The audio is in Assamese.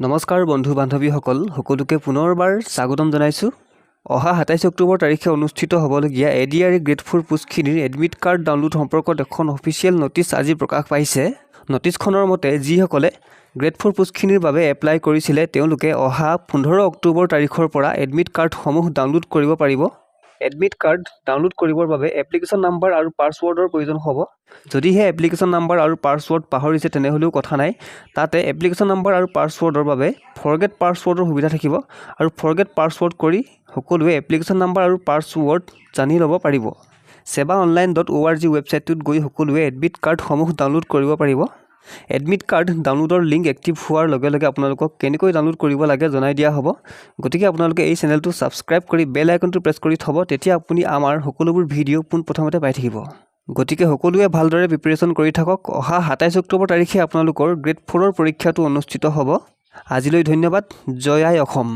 নমস্কাৰ বন্ধু বান্ধৱীসকল সকলোকে পুনৰবাৰ স্বাগতম জনাইছোঁ। অহা 27 অক্টোবৰ তাৰিখে অনুষ্ঠিত হ'বলগীয়া ADRE গ্ৰেড 4 পোষ্টখিনিৰ এডমিট কাৰ্ড ডাউনলোড সম্পৰ্কত এখন অফিচিয়েল নটিচ আজি প্ৰকাশ পাইছে। নটিচখনৰ মতে যিসকলে গ্ৰেড 4 পোষ্টখিনিৰ বাবে এপ্লাই কৰিছিলে তেওঁলোকে অহা 15 অক্টোবৰ তাৰিখৰ পৰা এডমিট কাৰ্ডসমূহ ডাউনলোড কৰিব পাৰিব। এডমিট কাৰ্ড ডাউনলোড কৰিবৰ বাবে এপ্লিকেশ্যন নাম্বাৰ আৰু পাছৱৰ্ডৰ প্ৰয়োজন হ'ব। যদিহে এপ্লিকেশ্যন নাম্বাৰ আৰু পাছৱৰ্ড পাহৰিছে তেনেহ'লেও কথা নাই, তাতে এপ্লিকেশ্যন নাম্বাৰ আৰু পাছৱৰ্ডৰ বাবে ফৰগেট পাছৱৰ্ডৰ সুবিধা থাকিব আৰু ফৰগেট পাছৱৰ্ড কৰি সকলোৱে এপ্লিকেশ্যন নাম্বাৰ আৰু পাছৱৰ্ড জানি ল'ব পাৰিব। sevaonline.org ৱেবছাইটটোত গৈ সকলোৱে এডমিট কাৰ্ডসমূহ ডাউনলোড কৰিব পাৰিব। এডমিট কাৰ্ড ডাউনলোডৰ লিংক এক্টিভ হোৱাৰ লগে লগে আপোনালোকক কেনেকৈ ডাউনলোড কৰিব লাগে জনাই দিয়া হ'ব। গতিকে আপোনালোকে এই চেনেলটো ছাবস্ক্ৰাইব কৰি বেল আইকনটো প্ৰেছ কৰি থ'ব, তেতিয়া আপুনি আমাৰ সকলোবোৰ ভিডিঅ' পোনপ্ৰথমতে পাই থাকিব। গতিকে সকলোৱে ভালদৰে প্ৰিপাৰেশ্যন কৰি থাকক। অহা 27 অক্টোবৰ তাৰিখে আপোনালোকৰ গ্ৰেড 4ৰ পৰীক্ষাটো অনুষ্ঠিত হ'ব। আজিলৈ ধন্যবাদ। জয় আই অসম।